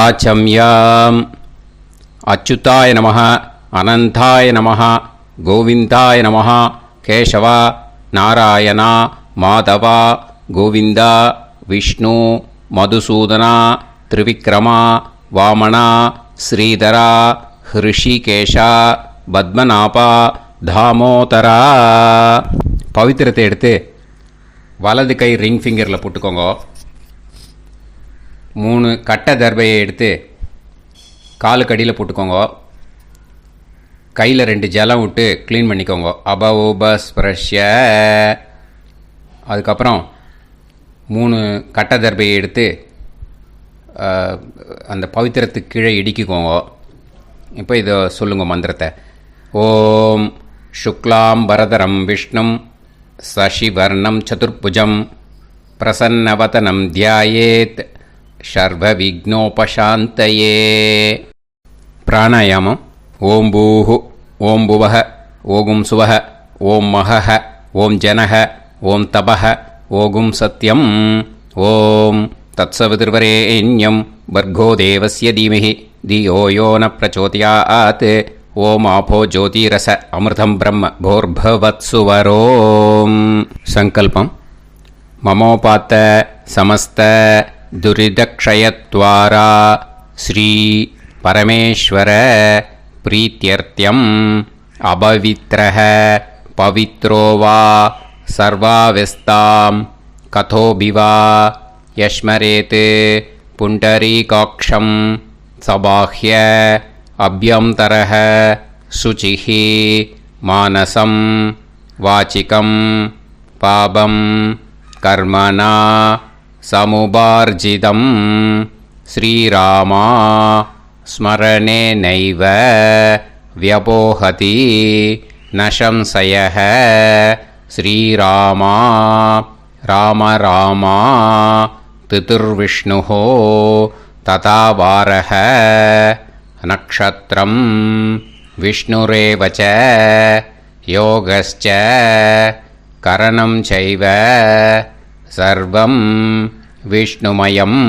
वाचम्याम् अच्युताय नमः अनंताय नमः गोविंदाय नमः केशव नारायण माधव गोविंद विष्णु मधुसूदन त्रिविक्रम वामन श्रीधर ऋषिकेश पद्मनाभ दामोदर पवित्रத்தை எடுத்து வலது கை ரிங் ஃபிங்கரில் போட்டுக்கோங்க. 3 கட்ட தர்பையை எடுத்து காலுக்கு அடியில் போட்டுக்கோங்க. கையில் 2 ஜலம் விட்டு க்ளீன் பண்ணிக்கோங்க. அபவோபஸ்பிரஷ்ய. அதுக்கப்புறம் 3 கட்ட தர்பையை எடுத்து அந்த பவித்திரத்துக்கு கீழே இடிக்கிக்கோங்க. இப்போ இதை சொல்லுங்க மந்திரத்தை. ஓம் சுக்லாம் வரதரம் விஷ்ணும் சசிவர்ணம் சதுர்புஜம் பிரசன்னவதனம் தியாயேத் சர்வ விக்னோபசாந்தயே. பிராணாயாமம். ஓம் பூஹு ஓம் புவஹ ஓகும் சுவஹ ஓம் மஹஹ ஓம் ஜனஹ ஓம் தபஹ ஓகும் சத்யம் ஓம் தத்சவிதுர்வரேண்யம் வர்கோ தேவஸ்ய தீமஹி தியோ யோ ந பிரச்சோதயாத் ஓம் ஆபோ ஜோதிரச அமிர்தம் பிரம்ம போர்பவத்சுவரோம். சங்கல்பம். மமோபாத்த சமஸ்த துரிதக்ஷயத்வாரா ஸ்ரீ பரமேஸ்வர பிரீத்யர்த்தியம் அபவித்ரஹ பவித்ரோ வா சர்வாவஸ்தாம் கதோபிவா யஸ்மரேத் புண்டரீகாக்ஷம் சபாஹ்ய அப்யந்தரஹ சுசிஹி மானசம் வாச்சிகம் பாபம் கர்மணா சமுபார்ஜிதம் ஸ்ரீராமா ஸ்மரணேனைவ வ்யபோஹதி நசம்சயஹ ஸ்ரீராமா ராம ராமா திதிர்விஷ்ணுஹ ததா வாரஹ நக்ஷத்ரம் விஷ்ணுரேவ ச யோகஸ்ச கரணம் சைவ சர்வம் விஷ்ணுமயம்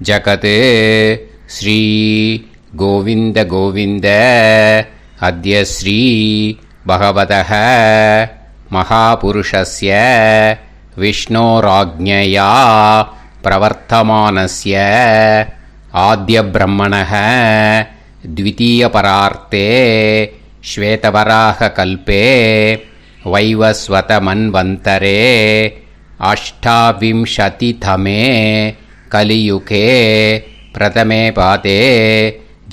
ஜகத் ஸ்ரீ கோவிந்த கோவிந்த அத்ய ஸ்ரீ பகவதः மகாபுருஷஸ்ய விஷ்ணோராஜ்ஞயா பிரவர்த்தமானஸ்ய ஆத்ய பிரம்மணः द्वितीयपरार्ते श्वेतवराहकल्पे वैवस्वतमन्वन्तरे अष्टाविंशतितमे कलियुगे प्रथमे पादे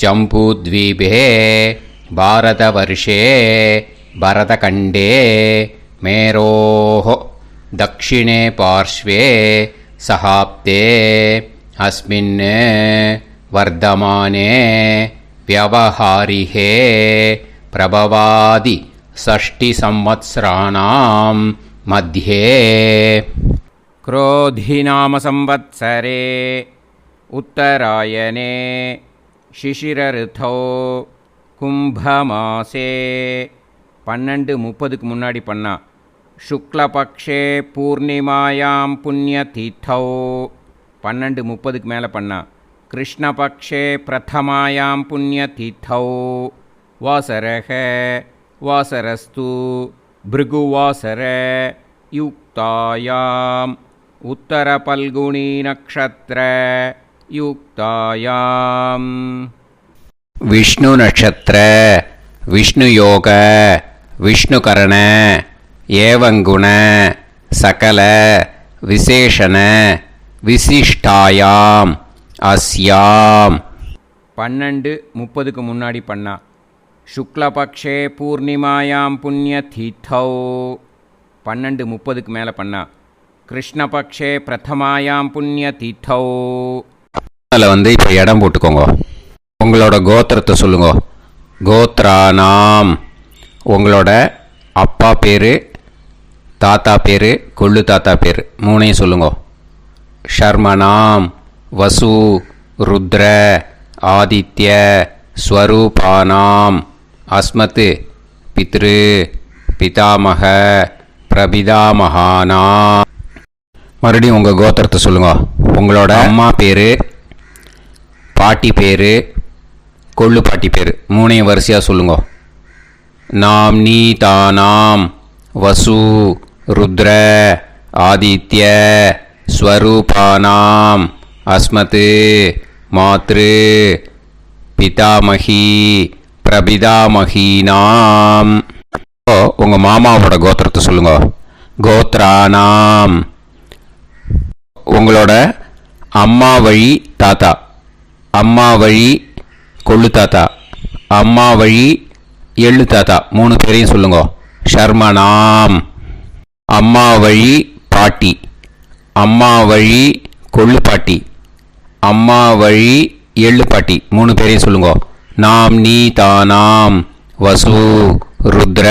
जम्बूद्वीपे भारतवर्षे भरतखण्डे मेरोः दक्षिणे पार्श्वे सहाब्दे अस्मिन् वर्धमाने व्यवहारिहे प्रभवादि 60 संवत्सराणां मध्ये क्रोधिनाम संवत्सरे उत्तरायणे शिशिरऋतौ कुंभमासे 12:30 முன்னாடி பண்ணா. शुक्लपक्षे पूर्णिमायां पुण्यतिथौ 12:30 மேலே பண்ணா. कृष्णपक्षे प्रथमायां पुण्यतिथौ वासरः वासरस्तु भृगुवासर युक्तायाम् उत्तरफल्गुणी नक्षत्र युक्तायाम् विष्णु नक्षत्र विष्णुयोग विष्णुकरण एवं गुण सकल विशेषण विशिष्टायाम् अस्याम 12:30 முன்னாடி பண்ணா. शुक्लपक्षे पूर्णिमायां पुण्यतिथौ 12:30 மேலே பண்ணா. कृष्णपक्षे प्रथमायां पुण्यतिथौ. அதில் இப்போ இடம் போட்டுக்கோங்க. உங்களோட கோத்திரத்தை சொல்லுங்க. கோத்ரானாம். உங்களோட அப்பா பேர், தாத்தா பேர், கொள்ளு தாத்தா பேர் 3ஐயும் சொல்லுங்க. ஷர்மனாம் वसु रुद्र आदित्य स्वरूपानाम अस्मत् पितृ पितामह प्रपितामहाना. மறுபடியும் உங்கள் கோத்திரத்தை சொல்லுங்க. உங்களோட அம்மா பேர், பாட்டி பேர், கொள்ளு பாட்டி பேர் மூணையும் வரிசையாக சொல்லுங்க. நாம் நீ தானாம் வசு ருத்ர ஆதித்ய ஸ்வரூபானாம் அஸ்மத் மாத்ரு பிதாமகி பிரபிதாமகீனாம். உங்கள் மாமாவோட கோத்திரத்தை சொல்லுங்க. கோத்ரானாம். உங்களோட அம்மா வழி தாத்தா, அம்மா வழி கொள்ளு தாத்தா, அம்மா வழி எள்ளு தாத்தா 3 பேரையும் சொல்லுங்க. ஷர்மனாம். அம்மா வழி பாட்டி, அம்மா வழி கொள்ளு பாட்டி, அம்மா வழி எள்ளு பாட்டி 3 பேரையும் சொல்லுங்க. நாம் நீ தானாம் வசு ருத்ர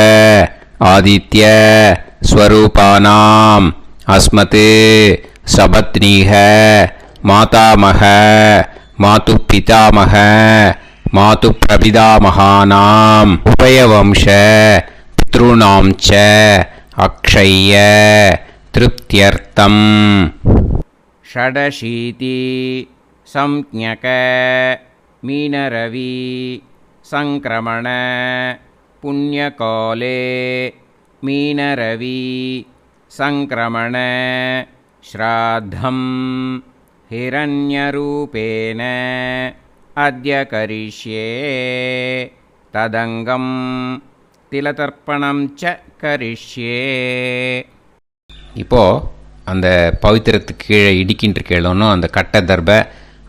ஆதித்ய ஸ்வரூபானாம் அஸ்மத் சபத்னீஹ மாதாமக மாது பிதாமக மாது பிரபிதாமகானாம் உபயவம்ச பித்ருணாம் ச அக்ஷய்ய திருப்தியர்த்தம். ஷடசீதி சம்ஞக மீனரவி சங்கிரமண புண்ணியகாலே மீனரவி சங்கிரமண ஸ்ராத்தம் ஹிரண்யரூபேன அத்ய கரிஷ்யே ததங்கம் திலதர்ப்பணம் ச கரிஷ்யே. இப்போது அந்த பவித்திரத்துக்கு கீழே இடிக்கின்ற கீழே அந்த கட்டை தர்பை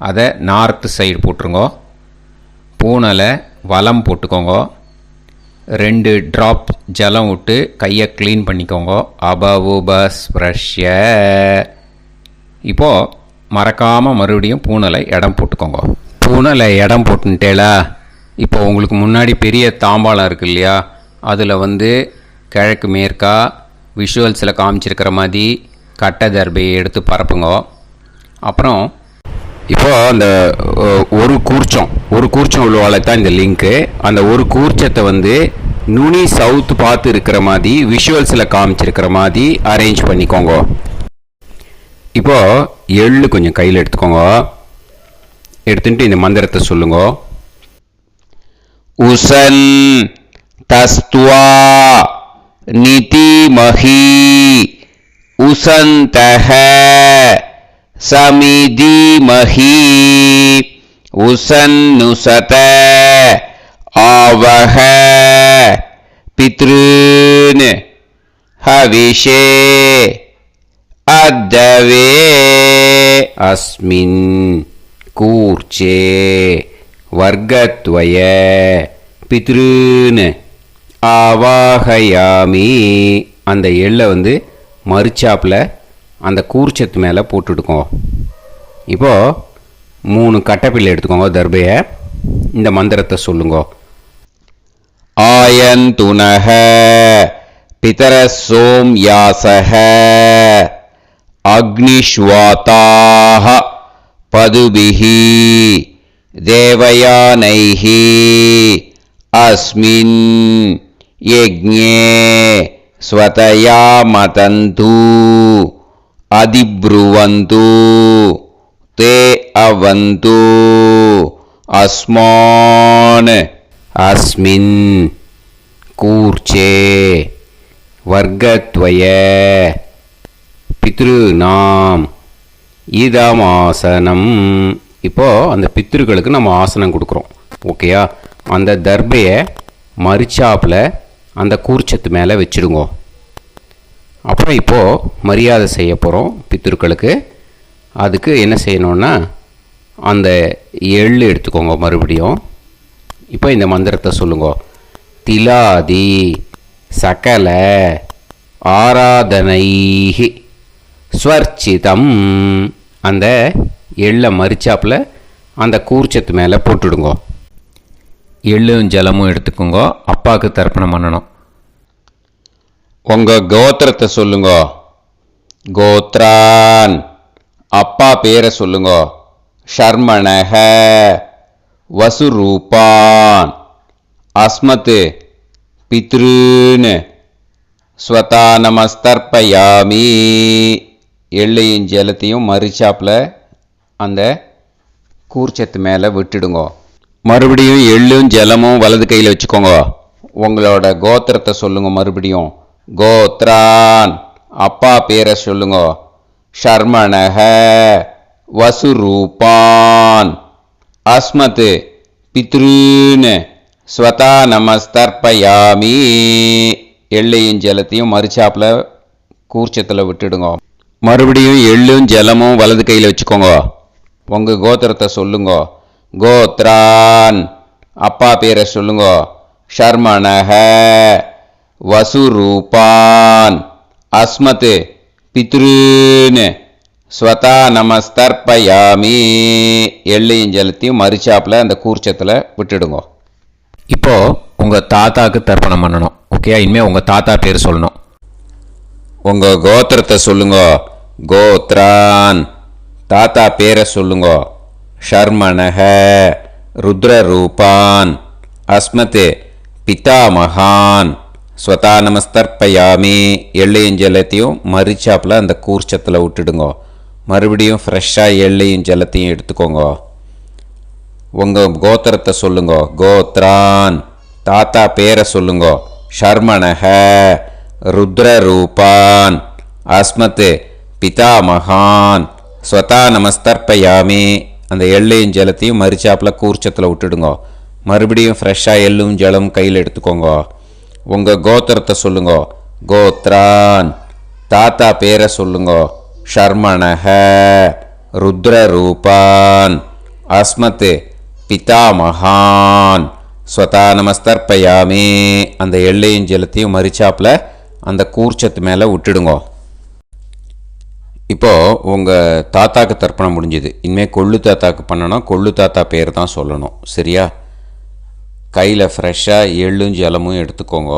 அதை நார்த்து சைடு போட்டுருங்கோ. பூனலை வலம் போட்டுக்கோங்க. 2 ட்ராப் ஜலம் விட்டு கையை க்ளீன் பண்ணிக்கோங்க. அபவுபஸ்ப்ரஷ்ய. இப்போது மறக்காமல் மறுபடியும் பூனலை இடம் போட்டுக்கோங்க. பூனலை இடம் போட்டுட்டேலா, இப்போ உங்களுக்கு முன்னாடி பெரிய தாம்பாளம் இருக்கு இல்லையா, அதில் கிழக்கு மேற்கா விஷுவல்ஸில் காமிச்சிருக்கிற மாதிரி கட்டை தர்பையை எடுத்து பரப்புங்க. அப்புறம் இப்போது அந்த ஒரு கூர்ச்சம் உள்ளவாளை தான் இந்த லிங்க்கு. அந்த ஒரு கூர்ச்சத்தை நுனி சவுத்து பார்த்து இருக்கிற மாதிரி விஷுவல்ஸில் காமிச்சிருக்கிற மாதிரி அரேஞ்ச் பண்ணிக்கோங்க. இப்போது எள்ளு கொஞ்சம் கையில் எடுத்துக்கோங்க. எடுத்துட்டு இந்த மந்திரத்தை சொல்லுங்க. உசன் தஸ்துவா நிதிமஹி உசந்தஹ சமிதிமஹி உசன்னுசத ஆவஹ பித்ருன் ஹவிஷே அத்தவே அஸ்மின் கூர்ச்சே வர்க்கத்வய பித்ருன் ஆவாஹயாமி. அந்த எள்ளை மறுச்சாப்பில் அந்த கூர்ச்சத்து மேலே போட்டுடுக்கோங்க. இப்போது 3 கட்டைப்பிள்ளை எடுத்துக்கோங்க தர்பையை. இந்த மந்திரத்தை சொல்லுங்க. ஆயந்துனஹ பிதர சோம்யாசஹ அக்னிஷ்வாதாஹ பதுபிஹி தேவயானைஹி அஸ்மின் யஜ்ஞே ஸ்வதயா மதந்து அதிப்ருவந்து தே அவது அஸ்மான் அஸ்மின் கூர்ச்சே வர்க்கத்வய பித்ருநாம் இதமாசனம். இப்போது அந்த பித்ருக்களுக்கு நம்ம ஆசனம் கொடுக்குறோம். ஓகேயா? அந்த தர்பையை மரிச்சாப்பில் அந்த கூர்ச்சத்து மேலே வச்சுடுங்க. அப்புறம் இப்போது மரியாதை செய்ய போகிறோம் பித்ருக்களுக்கு. அதுக்கு என்ன செய்யணுன்னா அந்த எள்ளு எடுத்துக்கோங்க மறுபடியும். இப்போ இந்த மந்திரத்தை சொல்லுங்க. திலாதி சகல ஆராதனைஹி ஸ்வர்ச்சிதம். அந்த எள்ளை மரிச்சாப்பில் அந்த கூர்ச்சத்து மேலே போட்டுடுங்க. எள்ளும் ஜலமும் எடுத்துக்கோங்க. அப்பாவுக்கு தர்ப்பணம் பண்ணணும். உங்கள் கோத்திரத்தை சொல்லுங்க. கோத்ரான். அப்பா பேரை சொல்லுங்க. ஷர்மணஹ வசுரூபான் அஸ்மத் பித்ருன் ஸ்வதா நமஸ்தர்ப்பயாமி. எள்ளையும் ஜலத்தையும் மரிச்சாப்பில் அந்த கூர்ச்சத்து மேலே விட்டுடுங்க. மறுபடியும் எள்ளும் ஜலமும் வலது கையில் வச்சுக்கோங்க. உங்களோட கோத்திரத்தை சொல்லுங்க. மறுபடியும் கோத்ரான், அப்பா பேரை சொல்லுங்க. ஷர்மணஹ, வசுரூபான், அஸ்மத், பித்ருன்னு, ஸ்வதா நமஸ்தர்ப்பயாமி. எள்ளையும் ஜலத்தையும் மறுச்சாப்பில் கூர்ச்சத்தில் விட்டுடுங்க. மறுபடியும் எள்ளும் ஜலமும் வலது கையில் வச்சுக்கோங்க. உங்கள் கோத்திரத்தை சொல்லுங்க. கோத்ரான், அப்பா பேரை சொல்லுங்க. ஷர்மணஹ, வசுரூபான், அஸ்மத், பித்ருன்னு, ஸ்வதா நமஸ்தர்ப்பயாமி. எள்ளையும் ஜலத்தையும் மறுச்சாப்பில் அந்த கூர்ச்சத்தில் விட்டுடுங்க. இப்போது உங்கள் தாத்தாவுக்கு தர்ப்பணம் பண்ணணும். ஓகே, இனிமேல் உங்கள் தாத்தா பேர் சொல்லணும். உங்கள் கோத்திரத்தை சொல்லுங்க. கோத்ரான், தாத்தா பேரை சொல்லுங்க. ஷர்மணஹ, ருத்ரரூபான், அஸ்மத், பிதாமகான், ஸ்வதா நமஸ்தர்ப்பயாமி. எள்ளையும் ஜலத்தையும் மறிச்சாப்பில் அந்த கூர்ச்சத்தில் விட்டுடுங்க. மறுபடியும் ஃப்ரெஷ்ஷாக எள்ளையும் ஜலத்தையும் எடுத்துக்கோங்க. உங்கள் கோத்திரத்தை சொல்லுங்க. கோத்ரான், தாத்தா பேரை சொல்லுங்க. ஷர்மணஹ, ருத்ரரூபான், அஸ்மத், பிதாமகான், ஸ்வதா நமஸ்தர்ப்பயாமி. அந்த எள்ளையும் ஜலத்தையும் மறிச்சாப்பில் கூர்ச்சத்தில் விட்டுடுங்க. மறுபடியும் ஃப்ரெஷ்ஷாக எள்ளும் ஜலம் கையில் எடுத்துக்கோங்க. உங்கள் கோத்திரத்தை சொல்லுங்க. கோத்ரான், தாத்தா பேரை சொல்லுங்க. ஷர்மணஹ, ருத்ரரூபான், அஸ்மத், பிதாமகான், ஸ்வதா நமஸ்தர்ப்பயாமி. அந்த எள்ளையும் ஜலத்தையும் மறிச்சாப்பில் அந்த கூர்ச்சத்து மேலே விட்டுடுங்க. இப்போது உங்கள் தாத்தாக்கு தர்ப்பணம் முடிஞ்சுது. இனிமேல் கொள்ளு தாத்தாக்கு பண்ணணும். கொள்ளு தாத்தா பேர் தான் சொல்லணும். சரியா? கையில் ஃப்ரெஷ்ஷாக எள்ளும் ஜலமும் எடுத்துக்கோங்க.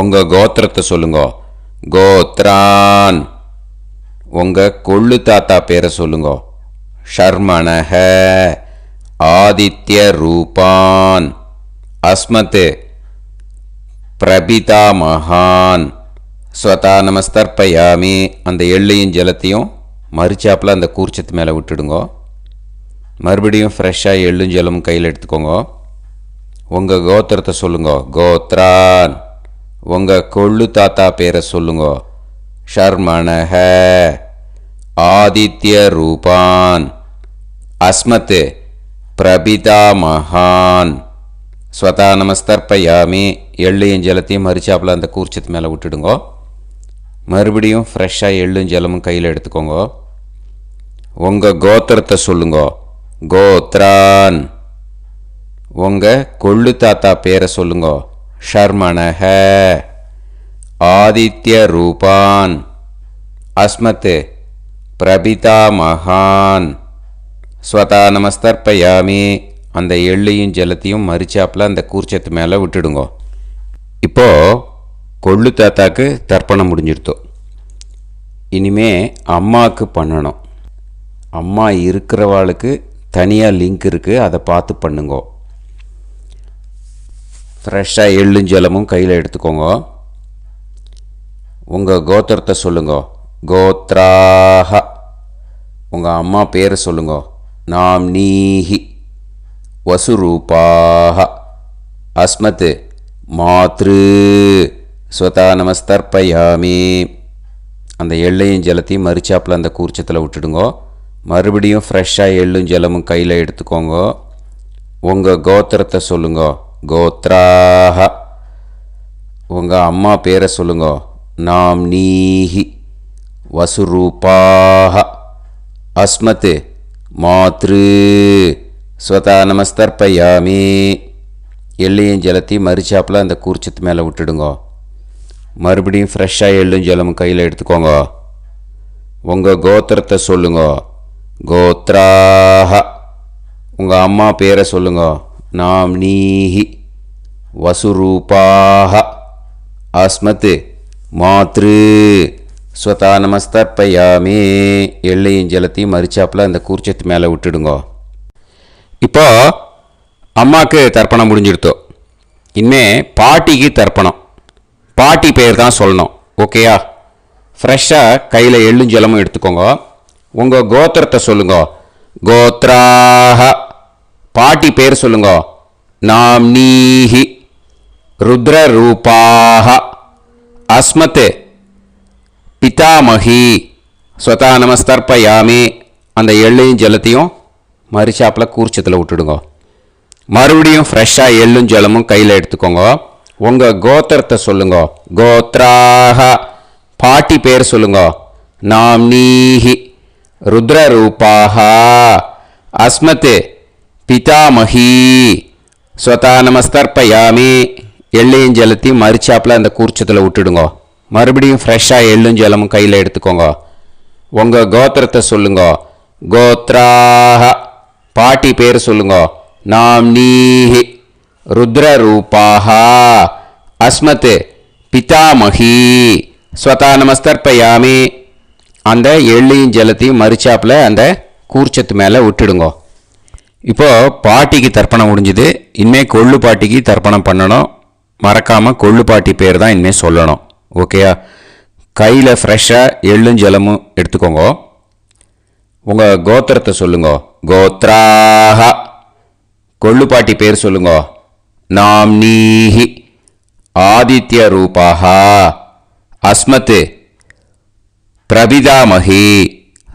உங்கள் கோத்திரத்தை சொல்லுங்க. கோத்ரான், உங்கள் கொள்ளு தாத்தா பேரை சொல்லுங்க. ஷர்மணஹ, ஆதித்ய ரூபான், அஸ்மத், பிரபிதாமகான், ஸ்வதா நமஸ்தர்ப்பயாமி. அந்த எள்ளையும் ஜலத்தையும் மறிச்சாப்பில் அந்த கூர்ச்சத்து மேலே விட்டுடுங்க. மறுபடியும் ஃப்ரெஷ்ஷாக எள்ளும் ஜலமும் கையில் எடுத்துக்கோங்க. உங்கள் கோத்திரத்தை சொல்லுங்க. கோத்ரான், உங்கள் கொள்ளு தாத்தா பேரை சொல்லுங்க. ஷர்மணஹ, ஆதித்ய ரூபான், அஸ்மத், பிரபிதாமகான், ஸ்வதா நமஸ்தர்ப்பயாமி. எள்ளையும் ஜலத்தையும் மறிச்சாப்பில் அந்த கூர்ச்சத்து மேலே விட்டுடுங்க. மறுபடியும் ஃப்ரெஷ்ஷாக எள்ளும் ஜலமும் கையில் எடுத்துக்கோங்க. உங்கள் கோத்திரத்தை சொல்லுங்க. கோத்ரான், உங்கள் கொள்ளு தாத்தா பேரை சொல்லுங்க. ஷர்மணஹ, ஆதித்ய ரூபான், அஸ்மத், பிரபிதாமகான், ஸ்வதா நமஸ்தர்ப்பயாமி. அந்த எள்ளையும் ஜலத்தையும் மறிச்சாப்பில் அந்த கூர்ச்சத்து மேலே விட்டுடுங்க. இப்போது கொள்ளு தாத்தாக்கு தர்ப்பணம் முடிஞ்சிடுத்தோம். இனிமே அம்மாவுக்கு பண்ணணும். அம்மா இருக்கிறவாளுக்கு தனியாக லிங்க் இருக்குது, அதை பார்த்து பண்ணுங்க. ஃப்ரெஷ்ஷாக எள்ளும் ஜலமும் கையில் எடுத்துக்கோங்க. உங்கள் கோத்திரத்தை சொல்லுங்க. கோத்ராஹ, உங்கள் அம்மா பேரை சொல்லுங்க. நாம்னீஹி, வசுரூபாஹ, அஸ்மத், மாத்ரு, ஸ்வதா நமஸ்தர்ப்பயாமி. அந்த எள்ளையும் ஜலத்தையும் மறிச்சாப்பில் அந்த கூர்ச்சத்தில் விட்டுடுங்க. மறுபடியும் ஃப்ரெஷ்ஷாக எள்ளும் ஜலமும் கையில் எடுத்துக்கோங்க. உங்கள் கோத்திரத்தை சொல்லுங்க. கோத்ராஹ, உங்கள் அம்மா பேரை சொல்லுங்க. நாம்னீஹி, வசுரூபாஹ, அஸ்மத், மாத்ரு, ஸ்வதா நமஸ்தர்ப்பயாமி. எள்ளையும் ஜலத்தையும் மறிச்சாப்பில் அந்த கூர்ச்சத்து மேலே விட்டுடுங்க. மறுபடியும் ஃப்ரெஷ்ஷாக எள்ளும் ஜலமும் கையில் எடுத்துக்கோங்க. உங்கள் கோத்திரத்தை சொல்லுங்க. கோத்ராஹ, உங்கள் அம்மா பேரை சொல்லுங்க. நாம்னீஹி, வசுரூபாஹ, அஸ்மத், மாத்ரு, ஸ்வதா நமஸ்தர்ப்பயாமி. எள்ளையும் ஜலத்தையும் மறிச்சாப்பில் அந்த கூர்ச்சத்து மேலே விட்டுடுங்க. இப்போ அம்மாவுக்கு தர்ப்பணம் முடிஞ்சிடுத்தோம். இனிமே பாட்டிக்கு தர்ப்பணம். பாட்டி பேர் தான் சொல்லணும். ஓகேயா? ஃப்ரெஷ்ஷாக கையில் எள்ளும் ஜலமும் எடுத்துக்கோங்க. உங்கள் கோத்திரத்தை சொல்லுங்க. கோத்ராஹ பாட்டி பேர் சொல்லுங்க. நாம்னீஹி ருத்ரரூபாஹ அஸ்மத் பிதாமகி ஸ்வதா நமஸ்தர்ப்பயாமி அந்த எள்ளையும் ஜலத்தையும் மரிச்சாப்பில் கூர்ச்சத்தில் விட்டுடுங்க. மறுபடியும் ஃப்ரெஷ்ஷாக எள்ளும் ஜலமும் கையில் எடுத்துக்கோங்க. உங்கள் கோத்திரத்தை சொல்லுங்க. கோத்ராஹ பாட்டி பேர் சொல்லுங்க. நாம்னீஹி ருத்ரரூபாஹ அஸ்மத் பிதாமகி ஸ்வதா நமஸ்தர்ப்பயாமி எள்ளையும் ஜலத்தையும் மரிச்சாப்பில் அந்த கூர்ச்சத்தில் விட்டுடுங்க. மறுபடியும் ஃப்ரெஷ்ஷாக எள்ளும் ஜலமும் கையில் எடுத்துக்கோங்க. உங்கள் கோத்திரத்தை சொல்லுங்க. கோத்ராஹ பாட்டி பேர் சொல்லுங்க. நாம்னீஹி ருத்ரரூபாஹ அஸ்மத் பிதாமகி ஸ்வதா நமஸ்தர்ப்பயாமி அந்த எள்ளையும் ஜலத்தையும் மரிச்சாப்பில் அந்த கூர்ச்சத்து மேலே விட்டுடுங்க. இப்போது பாட்டிக்கு தர்ப்பணம் முடிஞ்சுது. இனிமேல் கொள்ளு பாட்டிக்கு தர்ப்பணம் பண்ணணும். மறக்காமல் கொள்ளு பாட்டி பேர் தான் இனிமேல் சொல்லணும். ஓகேயா? கையில் ஃப்ரெஷ்ஷாக எள்ளும் ஜலமும் எடுத்துக்கோங்க. உங்கள் கோத்திரத்தை சொல்லுங்க. கோத்ராஹ கொள்ளு பாட்டி பேர் சொல்லுங்க. நாம்னீஹி ஆதித்ய ரூபாஹ அஸ்மத் பிரபிதாமகி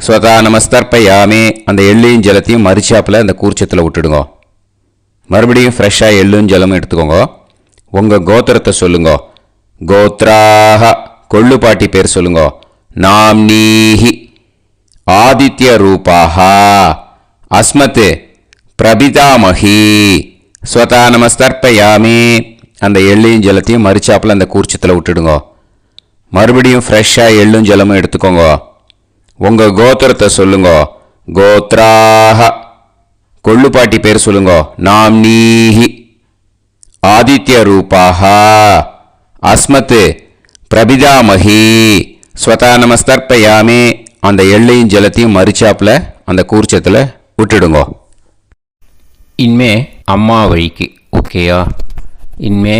ஸ்வதா நமஸ்தர்ப்பயாமி அந்த எள்ளையும் ஜலத்தையும் மரிச்சாப்பில் அந்த கூர்ச்சத்தில் விட்டுடுங்க. மறுபடியும் ஃப்ரெஷ்ஷாக எள்ளும் ஜலமும் எடுத்துக்கோங்க. உங்கள் கோத்திரத்தை சொல்லுங்க. கோத்ராஹ கொள்ளு பாட்டி பேர் சொல்லுங்க. நாம்னீஹி ஆதித்ய ரூபாஹ அஸ்மத் பிரபிதாமகி ஸ்வதா நமஸ்தர்ப்பயாமி அந்த எள்ளையும் ஜலத்தையும் மரிச்சாப்பில் அந்த கூர்ச்சத்தில் விட்டுடுங்க. மறுபடியும் ஃப்ரெஷ்ஷாக எள்ளும் ஜலமும் எடுத்துக்கோங்க. உங்கள் கோத்திரத்தை சொல்லுங்க. கோத்ராஹ கொள்ளு பாட்டி பேர் சொல்லுங்க. நாம்னீஹி ஆதித்ய ரூபாஹ அஸ்மத் பிரபிதாமகி ஸ்வதா நமஸ்தர்ப்பயாமி அந்த எள்ளையும் ஜலத்தையும் மரிச்சாப்பில் அந்த கூர்ச்சத்தில் விட்டுடுங்க. இனிமே அம்மா வழிக்கு. ஓகேயா? இனிமே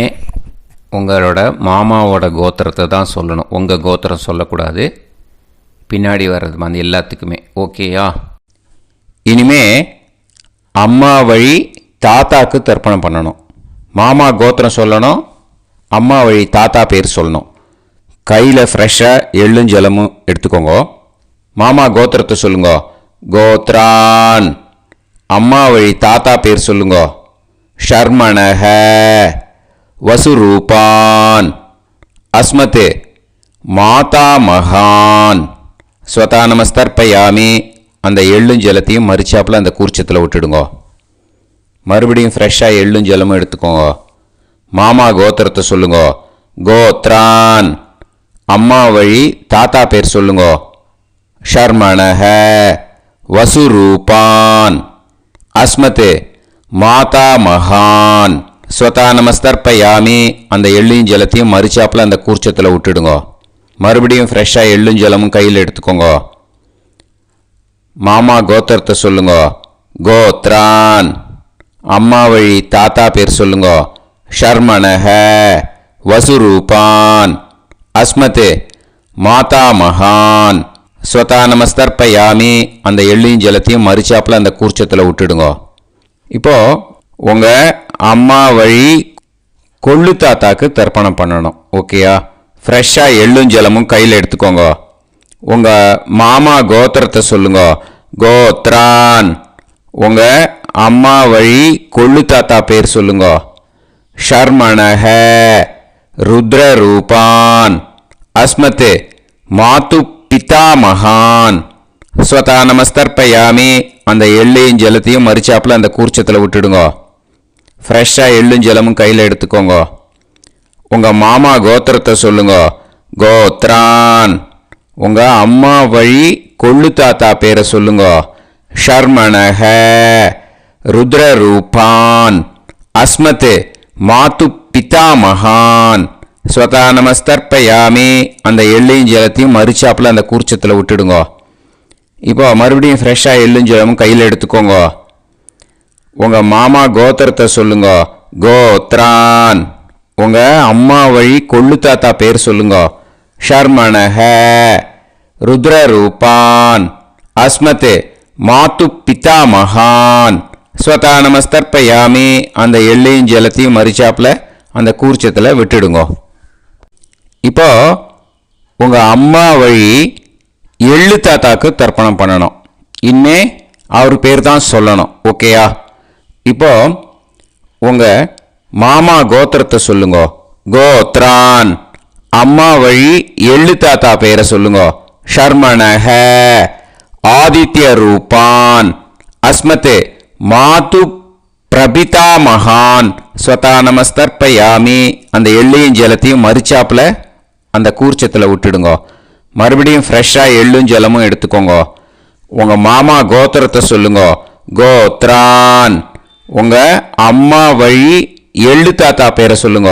உங்களோட மாமாவோட கோத்திரத்தை தான் சொல்லணும். உங்கள் கோத்திரம் சொல்லக்கூடாது. பின்னாடி வர்றது வந்து எல்லாத்துக்குமே. ஓகேயா? இனிமே அம்மா வழி தாத்தாக்கு தர்ப்பணம் பண்ணணும். மாமா கோத்திரம் சொல்லணும். அம்மா வழி தாத்தா பேர் சொல்லணும். கையில் ஃப்ரெஷ்ஷாக எள்ளும் ஜலமும் எடுத்துக்கோங்க. மாமா கோத்திரத்தை சொல்லுங்க. கோத்ரான் அம்மா வழி தாத்தா பேர் சொல்லுங்க. ஷர்மணஹ வசுரூபான் அஸ்மத் மாதா மகான் ஸ்வதா நமஸ்தர்ப்பயாமி அந்த எள்ளும் ஜலத்தையும் மரிச்சாப்பில் அந்த கூர்ச்சத்தில் விட்டுடுங்க. மறுபடியும் ஃப்ரெஷ்ஷாக எள்ளும் ஜலமும் எடுத்துக்கோங்க. மாமா கோத்திரத்தை சொல்லுங்க. கோத்ரான் அம்மா வழி தாத்தா பேர் சொல்லுங்க. ஷர்மணஹ வசுரூபான் அஸ்மத் மாதா மகான் ஸ்வதா நமஸ்தர்ப்பயாமி அந்த எள்ளையும் ஜலத்தையும் மரிச்சாப்பில் அந்த கூர்ச்சத்தில் விட்டுடுங்க. மறுபடியும் ஃப்ரெஷ்ஷாக எள்ளும் ஜலமும் கையில் எடுத்துக்கோங்க. மாமா கோத்திரத்தை சொல்லுங்க. கோத்ரான் அம்மா வழி தாத்தா பேர் சொல்லுங்க. ஷர்மணஹ வசுரூபான் அஸ்மத் மாதா மகான் ஸ்வதா நமஸ்தர்ப்பயாமி அந்த எள்ளையும் ஜலத்தையும் மரிச்சாப்பில் அந்த கூர்ச்சத்தில் விட்டுடுங்க. இப்போது உங்கள் அம்மா வழி கொள்ளு தாத்தாக்கு தர்ப்பணம் பண்ணணும். ஓகேயா? ஃப்ரெஷ்ஷாக எள்ளும் ஜலமும் கையில் எடுத்துக்கோங்க. உங்கள் மாமா கோத்திரத்தை சொல்லுங்க. கோத்ரான் உங்கள் அம்மா வழி கொள்ளு தாத்தா பேர் சொல்லுங்க. ஷர்மணஹ ருத்ரரூபான் அஸ்மத் மாது பிதாமகான் ஸ்வதா நமஸ்தர்ப்பயாமி அந்த எள்ளையும் ஜலத்தையும் மரிச்சாப்பில் அந்த கூர்ச்சத்தில் விட்டுடுங்க. ஃப்ரெஷ்ஷாக எள்ளும் ஜலமும் கையில் எடுத்துக்கோங்க. உங்கள் மாமா கோத்திரத்தை சொல்லுங்க. கோத்ரான் உங்கள் அம்மா வழி கொள்ளு தாத்தா பேரை சொல்லுங்க. ஷர்மணஹ ருத்ரரூபான் அஸ்மத் மாது பிதாமகான் ஸ்வதா நமஸ்தர்ப்பயாமி அந்த எள்ளையும் ஜலத்தையும் மரிச்சாப்பில் அந்த கூர்ச்சத்தில் விட்டுடுங்க. இப்போ மறுபடியும் ஃப்ரெஷ்ஷாக எள்ளும் ஜலமும் கையில் எடுத்துக்கோங்க. உங்கள் மாமா கோத்திரத்தை சொல்லுங்க. கோத்ரான் உங்கள் அம்மா வழி கொள்ளு தாத்தா பேர் சொல்லுங்க. ஷர்மணஹ ருத்ரரூபான் அஸ்மத் மாத்து பிதா மகான் ஸ்வதா நமஸ்தர்ப்பயாமி. அந்த எள்ளையும் ஜலத்தையும் மறிச்சாப்பில் அந்த கூர்ச்சத்தில் விட்டுடுங்க. இப்போ உங்கள் அம்மா வழி எள்ளு தாத்தாக்கு தர்ப்பணம் பண்ணணும். இனிமே அவர் பேர் தான் சொல்லணும். ஓகேயா? இப்போ உங்கள் மாமா கோத்திரத்தை சொல்லுங்க. கோத்ரான். அம்மா வழி எள்ளு தாத்தா பேரை சொல்லுங்க. ஷர்மணஹ ஆதித்ய ரூபான் அஸ்மத் மாது பிரபிதா மகான் ஸ்வதா நமஸ்தர்ப்பயாமி. அந்த எள்ளையும் ஜலத்தையும் மறிச்சாப்பில் அந்த கூர்ச்சத்தில் விட்டுடுங்க. மறுபடியும் ஃப்ரெஷ்ஷாக எள்ளும் ஜலமும் எடுத்துக்கோங்க. உங்கள் மாமா கோத்திரத்தை சொல்லுங்க. கோத்ரான். உங்கள் அம்மா வழி எள்ளு தாத்தா பேரை சொல்லுங்க.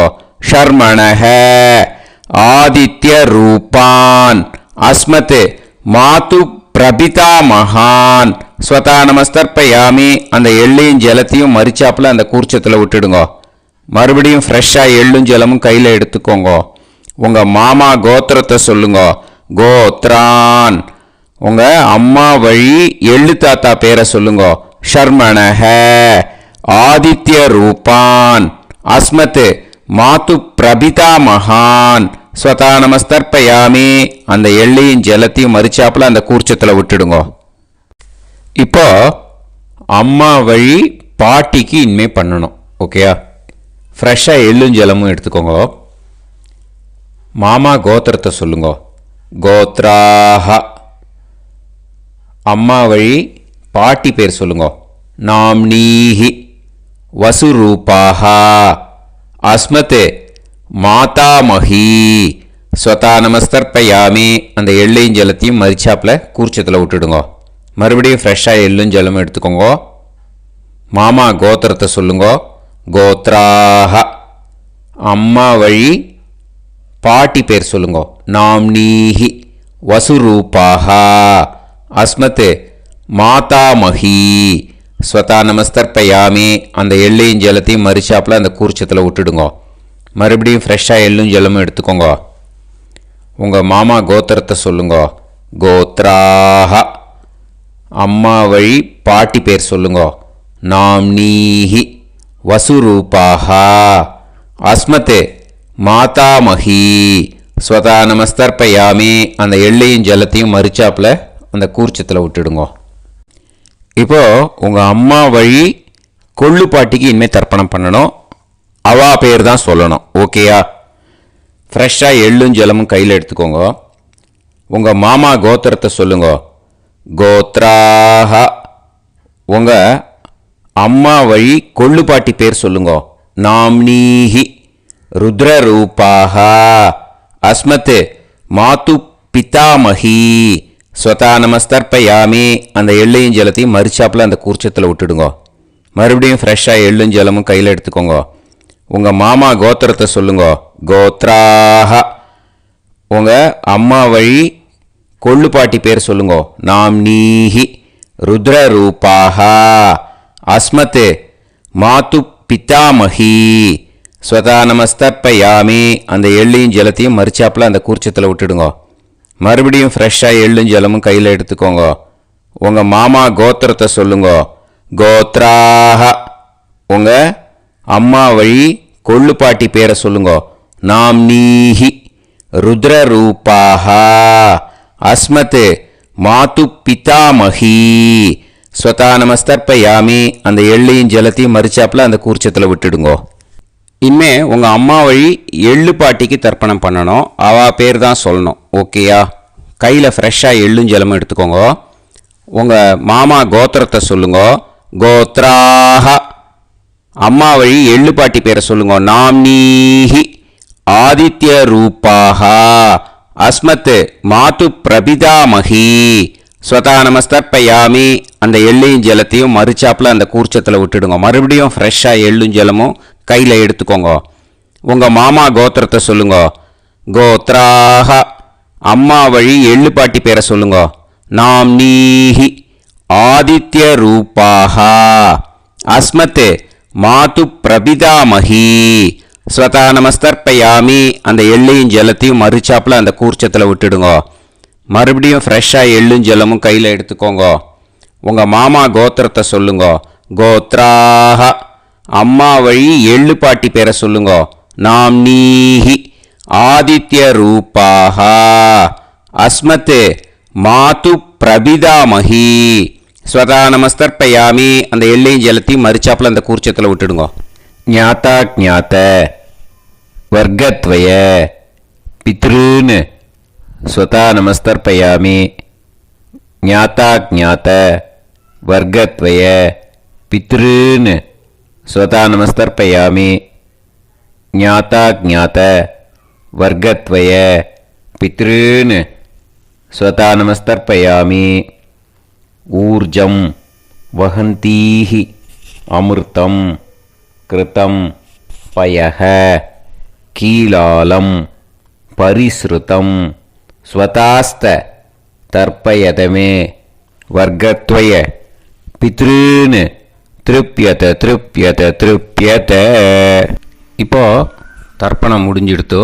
ஷர்மணஹ ஆதித்ய ரூபான் அஸ்மத் மாது பிரபிதா மகான் ஸ்வதா நமஸ்தர்ப்பயாமி. அந்த எள்ளையும் ஜலத்தையும் மறிச்சாப்பில் அந்த கூர்ச்சத்தில் விட்டுடுங்க. மறுபடியும் ஃப்ரெஷ்ஷாக எள்ளும் ஜலமும் கையில் எடுத்துக்கோங்க. உங்கள் மாமா கோத்திரத்தை சொல்லுங்க. கோத்ரான். உங்கள் அம்மா வழி எள்ளு தாத்தா பேரை சொல்லுங்க. ஷர்மணஹ ஆதித்ய ரூபான் அஸ்மத் மாது பிரபிதா மகான் ஸ்வதா நமஸ்தர்ப்பயாமி. அந்த எள்ளையும் ஜலத்தையும் மறிச்சாப்பில் அந்த கூர்ச்சத்தில் விட்டுடுங்க. இப்போ அம்மா வழி பாட்டிக்கு இனிமே பண்ணணும். ஓகேயா? ஃப்ரெஷ்ஷாக எள்ளும் ஜலமும் எடுத்துக்கோங்க. மாமா கோத்திரத்தை சொல்லுங்க. கோத்ராஹ. அம்மா வழி பாட்டி பேர் சொல்லுங்க. நாம்னீஹி வசுரூபாஹ அஸ்மத் மாதாமஹி ஸ்வதா நமஸ்தர்ப்பயாமி. அந்த எள்ளையும் ஜலத்தையும் மறிச்சாப்பில் கூர்ச்சத்தில் விட்டுடுங்க. மறுபடியும் ஃப்ரெஷ்ஷாக எள்ளும் ஜலமும் எடுத்துக்கோங்க. மாமா கோத்திரத்தை சொல்லுங்க. கோத்ராஹ. அம்மா வழி பாட்டி பேர் சொல்லுங்க. நாம்னீஹி வசுரூபாஹ அஸ்மத் மாதாமஹி ஸ்வதா நமஸ்தர்ப்பயாமி. அந்த எள்ளையும் ஜலத்தையும் மறிச்சாப்பில் அந்த கூர்ச்சத்தில் விட்டுடுங்க. மறுபடியும் ஃப்ரெஷ்ஷாக எள்ளும் ஜலமும் எடுத்துக்கோங்க. உங்கள் மாமா கோத்திரத்தை சொல்லுங்க. கோத்ராஹ. அம்மா வழி பாட்டி பேர் சொல்லுங்க. நாம்னீஹி வசுரூபாஹ அஸ்மத் மாதாமஹி ஸ்வதா நமஸ்தர்ப்பயாமி. அந்த எள்ளையும் ஜலத்தையும் மறிச்சாப்பில் அந்த கூர்ச்சத்தில் விட்டுடுங்க. இப்போ உங்கள் அம்மா வழி கொள்ளு பாட்டிக்கு இனிமேல் தர்ப்பணம் பண்ணணும். அவா பேர் தான் சொல்லணும். ஓகேயா? ஃப்ரெஷ்ஷாக எள்ளும் ஜலமும் கையில் எடுத்துக்கோங்க. உங்கள் மாமா கோத்திரத்தை சொல்லுங்க. கோத்ராஹ. உங்கள் அம்மா வழி கொள்ளு பாட்டி பேர் சொல்லுங்க. நாம்னீஹி ருத்ரரூபாஹ அஸ்மத் மாது பிதாமஹி ஸ்வதா நமஸ்தர்ப்பயாமி. அந்த எள்ளையும் ஜலத்தையும் மறிச்சாப்பில் அந்த கூர்ச்சத்தில் விட்டுடுங்க. மறுபடியும் ஃப்ரெஷ்ஷாக எள்ளும் ஜலமும் கையில் எடுத்துக்கோங்க. உங்கள் மாமா கோத்திரத்தை சொல்லுங்க. கோத்ராஹ. உங்கள் அம்மா வழி கொள்ளு பாட்டி பேர் சொல்லுங்க. நாம்னீஹி ருத்ரரூபாஹ அஸ்மத் மாது பிதாமஹி ஸ்வதா நமஸ்தர்ப்பயாமி. அந்த எள்ளையும் ஜலத்தையும் மறிச்சாப்பில் அந்த கூர்ச்சத்தில் விட்டுடுங்க. மறுபடியும் ஃப்ரெஷ்ஷாக எள்ளும் ஜலமும் கையில் எடுத்துக்கோங்க. உங்கள் மாமா கோத்திரத்தை சொல்லுங்க. கோத்ராஹ. உங்கள் அம்மா வழி கொள்ளு பாட்டி பேரை சொல்லுங்க. நாம்னீஹி ருத்ரரூபாஹ அஸ்மத் மாது பிதாமஹி ஸ்வதா நமஸ்தர்ப்பயாமி. அந்த எள்ளையும் ஜலத்தையும் மறிச்சாப்பில் அந்த கூர்ச்சத்தில் விட்டுடுங்க. இனிமே உங்கள் அம்மா வழி எள்ளு பாட்டிக்கு தர்ப்பணம் பண்ணணும். அவள் பேர் தான் சொல்லணும். ஓகேயா? கையில் ஃப்ரெஷ்ஷாக எள்ளும் ஜலமும் எடுத்துக்கோங்க. உங்கள் மாமா கோத்திரத்தை சொல்லுங்க. கோத்ராஹ. அம்மா வழி எள்ளு பாட்டி பேரை சொல்லுங்க. நாம்னீஹி ஆதித்ய ரூபாஹ அஸ்மத் மாது பிரபிதாமஹி ஸ்வதா நமஸ்தர்ப்பயாமி. அந்த எள்ளையும் ஜலத்தையும் மறிச்சாப்பில் அந்த கூர்ச்சத்தில் விட்டுடுங்க. மறுபடியும் ஃப்ரெஷ்ஷாக எள்ளும் ஜலமும் கையில் எடுத்துக்கோங்க. உங்கள் மாமா கோத்திரத்தை சொல்லுங்க. கோத்ராஹ. அம்மா வழி எள்ளு பாட்டி பேரை சொல்லுங்க. நாம்னீஹி ஆதித்ய ரூபாஹ அஸ்மத் மாது பிரபிதாமஹி ஸ்வதா நமஸ்தர்ப்பயாமி. அந்த எள்ளையும் ஜலத்தையும் மறிச்சாப்பில் அந்த கூர்ச்சத்தில் விட்டுடுங்க. மறுபடியும் ஃப்ரெஷ்ஷாக எள்ளும் ஜலமும் கையில் எடுத்துக்கோங்க. உங்கள் மாமா கோத்திரத்தை சொல்லுங்கோ. கோத்ராஹ. அம்மா வழி எள்ளு பாட்டி பேரை சொல்லுங்கோ. நாம்னீஹி. ஆதித்ய ரூபாக. அஸ்மத் மாது பிரபிதாமஹி. ஸ்வதா நமஸ்தர்ப்பயாமி. அந்த எள்ளையும் ஜலத்தையும் மறிச்சாப்பில் அந்த கூர்ச்சத்தில் விட்டுடுங்கோ. ஞாதா ஞாத வர்க்கத்வய பித்ருன் ஸ்வதா நமஸ்தர்ப்பயாமி. ஞாதா ஞாத வர்க்கத்வய பித்ருன் ஸ்வதா நமஸ்தர்ப்பயாமி. ஞாதா ஞாத வர்க்கத்வய பித்ருன் ஸ்வதா நமஸ்தர்ப்பயாமி. ஊர்ஜம் வஹந்தீஹி அமிர்தம் கிருதம் பயஹ கீலாலம் பரிஸ்ருதம் ஸ்வதாஸ்த தர்ப்பயதமே வர்க்கத்வய பித்ருன் திருப்யத திருப்யத திருப்யத. இப்போ தர்ப்பணம் முடிஞ்சிடுத்தோ.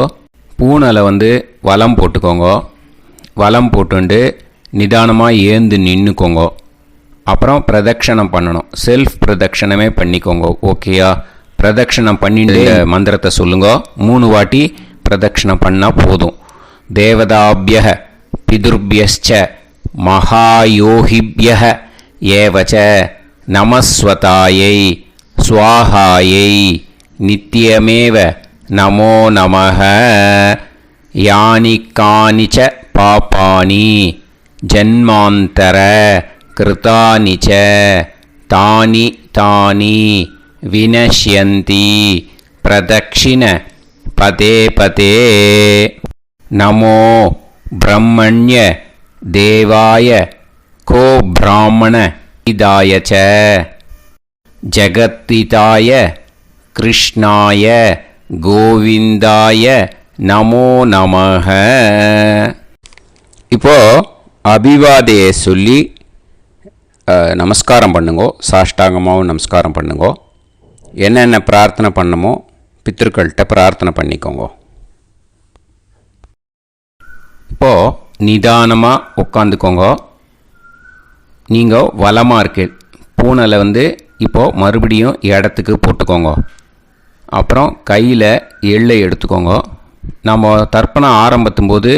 பூனலை வலம் போட்டுக்கோங்க. வலம் போட்டுண்டு நிதானமாக ஏந்து நின்றுக்கோங்க. அப்புறம் பிரதட்சணம் பண்ணணும். செல்ஃப் பிரதட்சணமே பண்ணிக்கோங்க. ஓகேயா? பிரதட்சணம் பண்ணிட்டு மந்திரத்தை சொல்லுங்க. 3 வாட்டி பிரதட்சணம் பண்ணால் போதும். தேவதாபிய பிதுர்பியச்ச மகாயோகிபிய ஏவச்ச நமஸ்வதாயை ஸ்வாஹாயை நித்தியமேவ நமோ நமஹ. யானி கானிச்ச பாபானி ஜன்மாந்தர கிருதானி ச தானி தானி வினஷ்யந்தி பிரதக்ஷிண பதே பதே. நமோ பிரம்மண்ய தேவாய கோ பிராமண இதாய ச ஜகத்திதாய கிருஷ்ணாய கோவிந்தாய நமோ நமஹ. இப்போ அபிவாதையை சொல்லி நமஸ்காரம் பண்ணுங்கோ. சாஷ்டாங்கமாகவும் நமஸ்காரம் பண்ணுங்கோ. என்னென்ன பிரார்த்தனை பண்ணமோ பித்திருக்கள்கிட்ட பிரார்த்தனை பண்ணிக்கோங்க. இப்போது நிதானமாக உட்காந்துக்கோங்க. நீங்கள் வலமாக இருக்கு. பூனலை இப்போது மறுபடியும் இடத்துக்கு போட்டுக்கோங்க. அப்புறம் கையில் எள்ளை எடுத்துக்கோங்க. நம்ம தர்ப்பணம் ஆரம்பித்தும் போது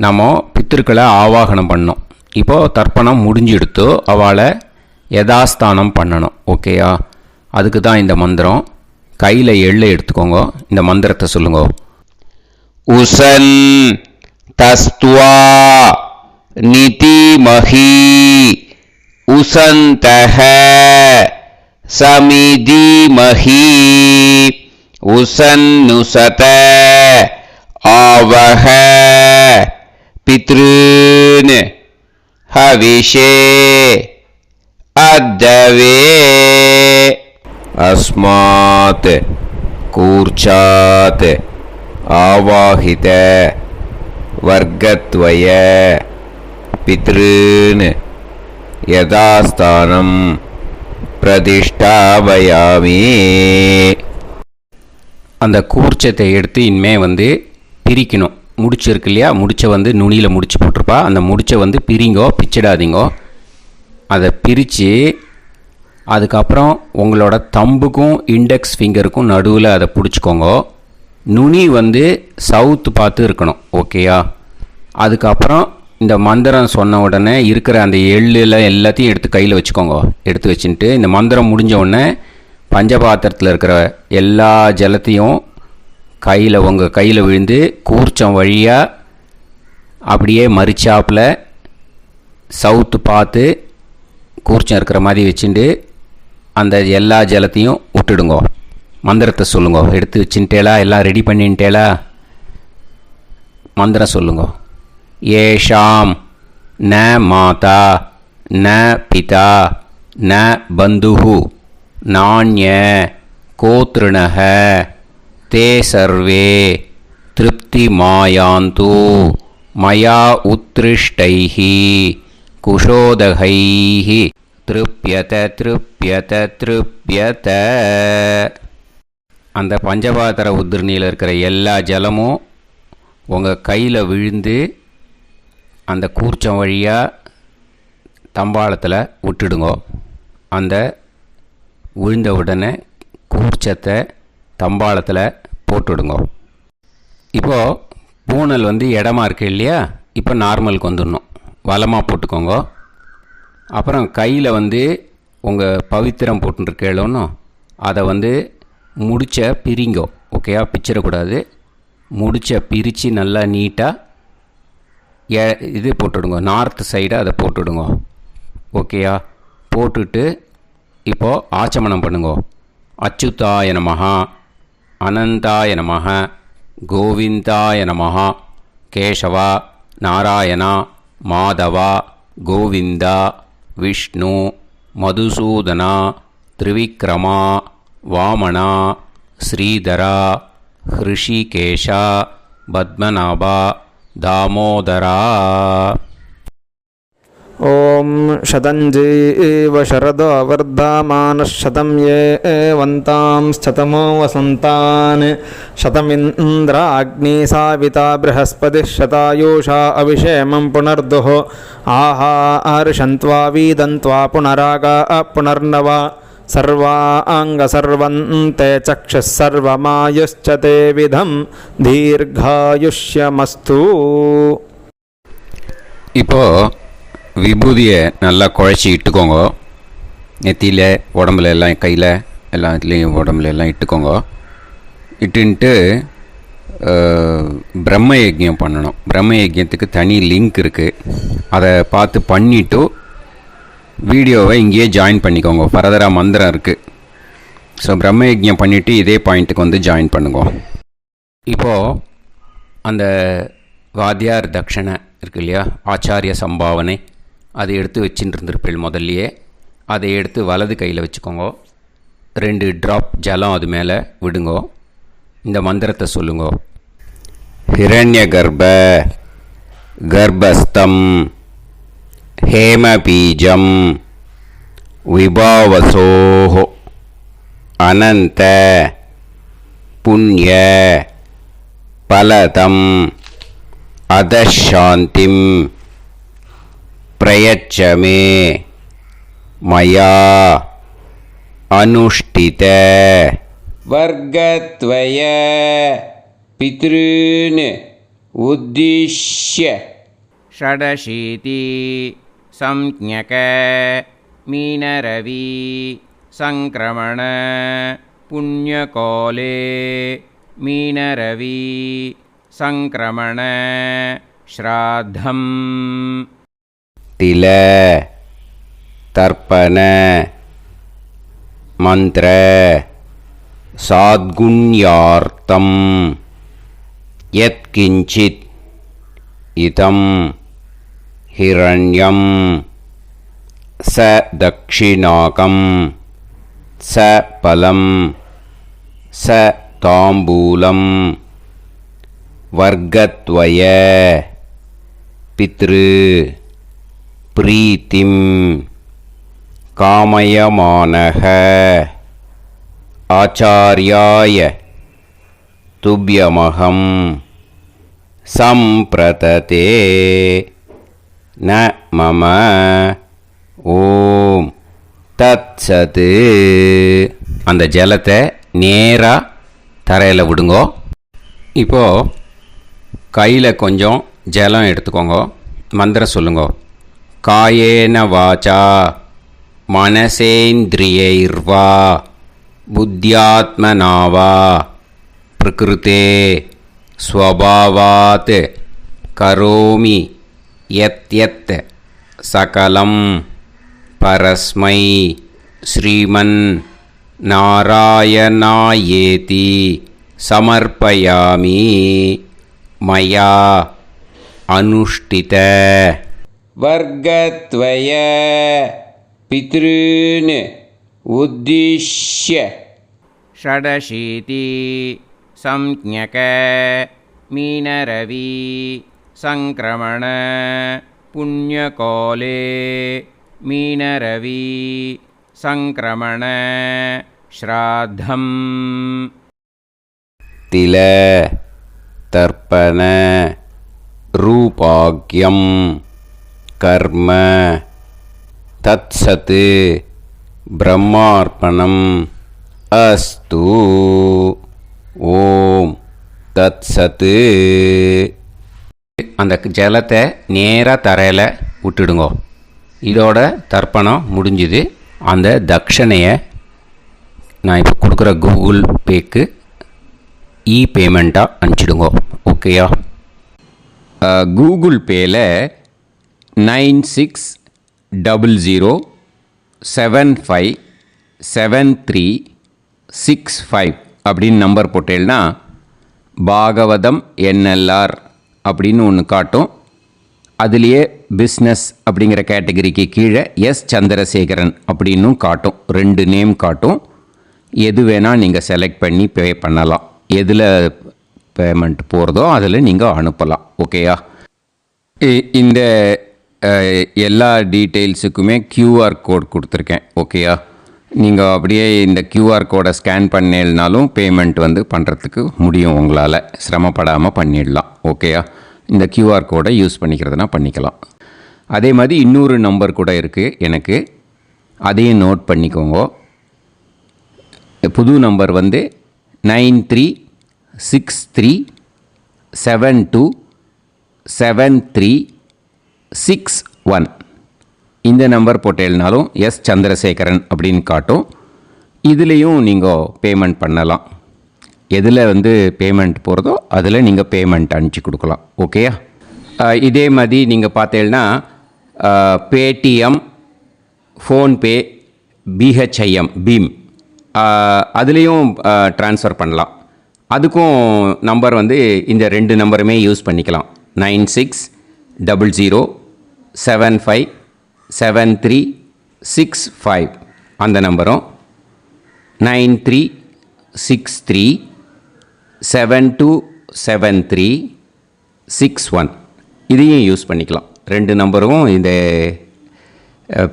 நம்ம பித்திருக்களை ஆவாகனம் பண்ணோம். இப்போது தர்ப்பணம் முடிஞ்செடுத்தோ அவளை யதாஸ்தானம் பண்ணணும். ஓகேயா? அதுக்கு தான் இந்த மந்திரம். கையில் எள்ளை எடுத்துக்கோங்க. இந்த மந்திரத்தை சொல்லுங்க. உசன் தஸ்துவா நிதிமஹி உசந்தஹ சமிதிமஹி உசன்னுசத ஆவஹ பித்ருன் ஹவிஷே அத்தவே. அஸ்மாத் கூர்ச்சாத் ஆவாஹித வர்க்கத்வய பித்ருன் யதாஸ்தானம் பிரதிஷ்டாபயாமி. அந்த கூர்ச்சத்தை எடுத்து இனிமே பிரிக்கணும். முடிச்சிருக்கு இல்லையா? முடிச்சை நுனியில் முடிச்சு போட்டிருப்பா. அந்த முடிச்சை பிரிங்கோ, பிச்சிடாதீங்கோ. அதை பிரித்து அதுக்கப்புறம் உங்களோட தம்புக்கும் இண்டெக்ஸ் ஃபிங்கருக்கும் நடுவில் அதை பிடிச்சிக்கோங்க. நுனி சவுத்து பார்த்து இருக்கணும். ஓகேயா? அதுக்கப்புறம் இந்த மந்திரம் சொன்ன உடனே இருக்கிற அந்த எள்ளில் எல்லாத்தையும் எடுத்து கையில் வச்சுக்கோங்க. எடுத்து வச்சுட்டு இந்த மந்திரம் முடிஞ்ச உடனே பஞ்சபாத்திரத்தில் இருக்கிற எல்லா ஜலத்தையும் உங்கள் கையில் விழுந்து கூர்ச்சம் வழியாக அப்படியே மறிச்சாப்பில் சவுத்து பார்த்து கூர்ச்சம் இருக்கிற மாதிரி வச்சுட்டு அந்த எல்லா ஜலத்தையும் விட்டுடுங்கோ. மந்திரத்தை சொல்லுங்க. எடுத்து வச்சுட்டேலா? எல்லாம் ரெடி பண்ணிட்டேலா? மந்திரம் சொல்லுங்க. ஏஷாம் ந மாதா ந பிதா ந பந்துஹு நாண்ய கோத்ருணஹ தே சர்வே திருப்தி மாயாந்து மயா உத்ருஷ்டைஹி குஷோதகைஹி திருப்யத திருப்யத திருப்யத. அந்த பஞ்சபாத்திர உதிர்ணியில் இருக்கிற எல்லா ஜலமும் உங்கள் கையில் விழுந்து அந்த கூர்ச்சம் வழியாக தம்பாளத்தில் விட்டுடுங்கோ. அந்த விழுந்த உடனே கூர்ச்சத்தை தம்பாளத்தில் போட்டுவிடுங்கோ. இப்போது பூனல் இடமா இருக்கு இல்லையா, இப்போ நார்மலுக்கு வந்துடணும். வலமாக போட்டுக்கோங்க. அப்புறம் கையில் உங்கள் பவித்திரம் போட்டுருக்கேளோன்னு அதை முடிச்ச பிரிங்கோ. ஓகேயா, பிச்சிடக்கூடாது. முடிச்ச பிரித்து நல்லா நீட்டாக இது போட்டுடுங்க, நார்த் சைடை அதை போட்டுடுங்க. ஓகேயா, போட்டுட்டு இப்போது ஆச்சமனம் பண்ணுங்க. அச்சுதாய நமஹ, அனந்தாய நமஹ, கோவிந்தாய நமஹ, கேசவா, நாராயணா, மாதவா, கோவிந்தா, விஷ்ணு, மதுசூதனா, திரிவிக்ரமா, வாமனா, ஸ்ரீதரா, ஹிருஷிகேஷா, பத்மநாபா, தாமோதரா. ஓம் ஷதஞ்சீவ शरदो वर्धमानः शतं ये वन्तां शतमो वसन्तान् शतमिन्द्राग्नी साविता बृहस्पतिः शतायुषा अभिषेमं पुनर्दुः आहार्षन्त्वा वीदन्त्वा पुनरागा पुनर्नव सर्वाङ्गसर्वन्ते चक्षुः सर्वमायुश्च ते विधं दीर्घायुष्यमस्तु. இப்போது விபூதியை நல்லா குழச்சி இட்டுக்கோங்க. நெத்தியில், உடம்புல எல்லாம், கையில் எல்லாத்துலேயும் உடம்புல எல்லாம் இட்டுக்கோங்க. இட்டுன்ட்டு பிரம்ம யஜ்யம் பண்ணணும். பிரம்ம யஜ்யத்துக்கு தனி லிங்க் இருக்குது. அதை பார்த்து பண்ணிவிட்டு வீடியோவை இங்கேயே ஜாயின் பண்ணிக்கோங்க. ஃபர்தராக மந்திரம் இருக்குது. ஸோ பிரம்ம யஜ்யம் பண்ணிவிட்டு இதே பாயிண்ட்டுக்கு ஜாயின் பண்ணுங்க. இப்போது அந்த வாத்தியார் தட்சணை இருக்கு இல்லையா, ஆச்சாரிய சம்பாவனை, அதை எடுத்து வச்சுட்டு இருந்திருப்பேள் முதல்லையே. அதை எடுத்து வலது கையில் வச்சுக்கோங்க. 2 ட்ராப் ஜலம் அது மேலே விடுங்கோ. இந்த மந்திரத்தை சொல்லுங்கோ. ஹிரண்ய கர்ப்ப கர்ப்பஸ்தம் ஹேமபீஜம் விபாவசோஹோ அனந்த புண்ணிய பலதம் அதசாந்திம் பிரயச்சமே மயா அனுஷ்டித வர்க்கத்வய பித்ருன் உத்திஷ்ய ஷடசீதி சம்ஞக மீனரவி சங்கிரமண புண்ணியகாலே மீனரவி சங்கிரமண ஸ்ராத்தம் தில தர்ப்பண மந்திர சாத்குண்யார்த்தம் யத்கிஞ்சித் இதம் ஹிரண்யம் ச தக்ஷிணாகம் ச பலம் ச தாம்பூலம் வர்க்கத்வய பித்ரு பிரீத்திம் காமயமானஹ ஆச்சார்யாய துப்யமகம் சம்பிரததே ந மம. ஓம் தத்சத். அந்த ஜலத்தை நேராக தரையில் விடுங்கோ. இப்போது கையில் கொஞ்சம் ஜலம் எடுத்துக்கோங்க. மந்திரம் சொல்லுங்கோ. காயேன வாச்சா மனசேந்திரியைர்வா புத்தியாத்மனாவா பிரகிருதே ஸ்வபாவாத் கரோமி யத் சகலம் பரஸ்மை ஸ்ரீமன் நாராயணாயேதி சமர்ப்பயாமி மயா அனுஷ்டித வர்க்கத்வய பித்ருன் உத்திஷ்ய ஷடசீதி சம்ஞக மீனரவி சங்கிரமண புண்ணியகாலே மீனரவி சங்கிரமண ஸ்ராத்தம் தில தர்ப்பண ரூபாக்யம் கர்ம தத்சத் பிரம்மார்ப்பணம் அஸ்து. ஓம் தத்சத். அந்த ஜலத்தை நேராக தரையில் விட்டுடுங்கோ. இதோட தர்ப்பணம் முடிஞ்சுது. அந்த தட்சணையை நான் இப்போ கொடுக்குற கூகுள் பேக்கு பேமெண்ட்டாக அனுப்பிச்சிடுங்கோ. ஓகேயா? கூகுள் பேயில் 9600757365 அப்படின்னு நம்பர் போட்டேன்னா பாகவதம் என்எல்ஆர் அப்படின்னு ஒன்று காட்டும். அதுலேயே பிஸ்னஸ் அப்படிங்கிற கேட்டகரிக்கு கீழே எஸ் சந்திரசேகரன் அப்படின்னும் காட்டும். 2 நேம் காட்டும். எது வேணால் நீங்கள் செலக்ட் பண்ணி பே பண்ணலாம். எதில் பேமெண்ட் போகிறதோ அதில் நீங்கள் அனுப்பலாம். ஓகேயா? இந்த எல்லா டீட்டெயில்ஸுக்குமே கியூஆர் கோட் கொடுத்துருக்கேன். ஓகேயா? நீங்கள் அப்படியே இந்த கியூஆர் கோடை ஸ்கேன் பண்ணேனாலும் பேமெண்ட் பண்ணுறதுக்கு முடியும். உங்களால் சிரமப்படாமல் பண்ணிடலாம். ஓகேயா? இந்த கியூஆர் கோடை யூஸ் பண்ணிக்கிறதுனா பண்ணிக்கலாம். அதே மாதிரி இன்னொரு நம்பர் கூட இருக்குது எனக்கு. அதையும் நோட் பண்ணிக்கோங்க. புது நம்பர் 9363727361. இந்த நம்பர் போட்டேனாலும் எஸ் சந்திரசேகரன் அப்படின்னு காட்டும். இதுலேயும் நீங்கள் பேமெண்ட் பண்ணலாம். எதில் பேமெண்ட் போகிறதோ அதில் நீங்கள் பேமெண்ட் அனுப்பிச்சி கொடுக்கலாம். ஓகேயா? இதே மாதிரி நீங்கள் பார்த்தீங்கன்னா பேடிஎம், ஃபோன்பே, பிஹெச்ஐஎம், பீம் அதுலேயும் ட்ரான்ஸ்ஃபர் பண்ணலாம். அதுக்கும் நம்பர் இந்த 2 நம்பருமே யூஸ் பண்ணிக்கலாம். 9600757365 அந்த நம்பரும் 9363727361 இதையும் யூஸ் பண்ணிக்கலாம். 2 நம்பரும் இந்த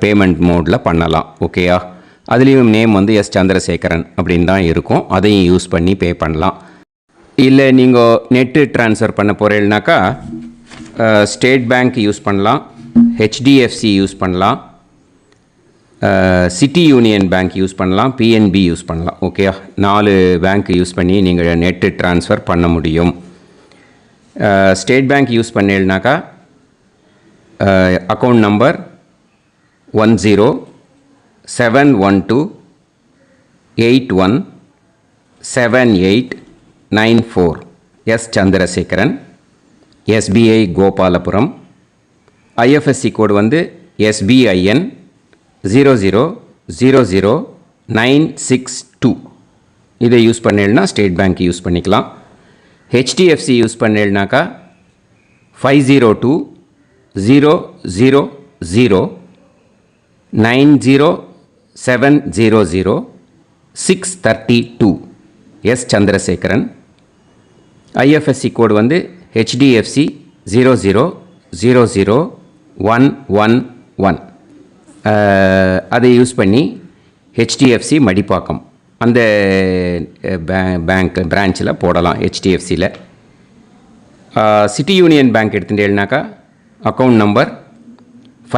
பேமெண்ட் மோடில் பண்ணலாம். ஓகேயா? அதுலேயும் நேம் எஸ் சந்திரசேகரன் அப்படின்னு தான் இருக்கும். அதையும் யூஸ் பண்ணி பே பண்ணலாம். இல்லை நீங்கள் நெட்டு ட்ரான்ஸ்ஃபர் பண்ண போகிறீங்கனாக்கா ஸ்டேட் பேங்க் யூஸ் பண்ணலாம், ஹெச்டிஎஃப்சி யூஸ் பண்ணலாம், சிட்டி யூனியன் பேங்க் யூஸ் பண்ணலாம், பிஎன்பி யூஸ் பண்ணலாம். ஓகேயா? 4 பேங்க் யூஸ் பண்ணி நீங்கள் நெட்டு ட்ரான்ஸ்ஃபர் பண்ண முடியும். ஸ்டேட் பேங்க் யூஸ் பண்ணீங்கனாக்கா account number 1071281789 S Chandrasekaran, SBI Gopalapuram. IFSC code SBIN 0000962. இதை யூஸ் பண்ணீங்கன்னா ஸ்டேட் பேங்க் யூஸ் பண்ணிக்கலாம். ஹெச்டிஎஃப்சி யூஸ் பண்ணீங்கனாக்கா 5020090700 S Chandrasekaran. IFSC code HDFC 0000111. அதை யூஸ் பண்ணி ஹெச்டிஎஃப்சி மடிப்பாக்கம் அந்த பேங்க் பிரான்ச்சில் போடலாம். ஹெச்டிஎஃப்சியில் சிட்டி யூனியன் பேங்க் எடுத்துட்டேன்னாக்கா account number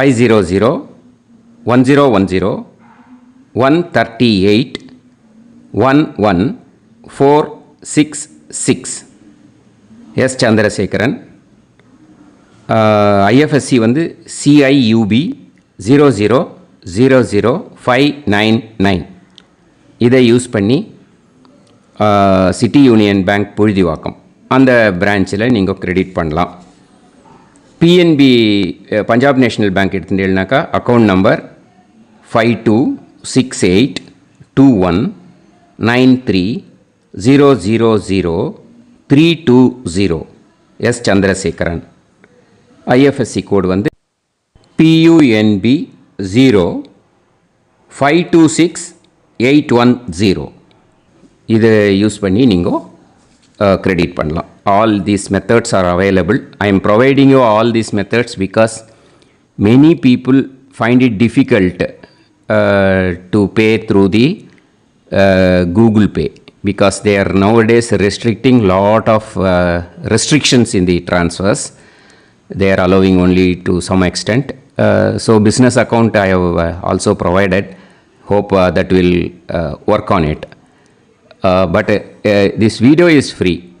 5001010381146 S Chandrasekaran. IFSC CIUB 0000599. இதை யூஸ் பண்ணி சிட்டி யூனியன் பேங்க் புழுதிவாக்கம் அந்த பிரான்ச்சில் நீங்கள் கிரெடிட் பண்ணலாம். பிஎன்பி பஞ்சாப் நேஷ்னல் பேங்க் எடுத்துட்டேன்னாக்கா account number 52682193000320 S Chandrasekaran. IFSC code PUNB 0526810. இதை யூஸ் பண்ணி நீங்கள் credit பண்ணலாம். All these methods are available. I am providing you all these methods because many people find it difficult to pay through the Google Pay because they are nowadays restricting lot of restrictions in the transfers. They are allowing only to some extent. So business account I have also provided. Hope that will work on it. But this video is free.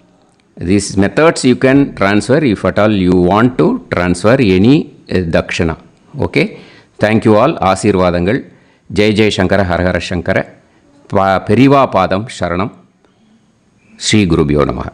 These methods you can transfer if at all you want to transfer any dakshana. Okay. Thank you all. Aasirvadangal. Jai Jai Shankara Har Har Shankara. Periva Padam Sharanam. Sri Gurubhyo Namaha.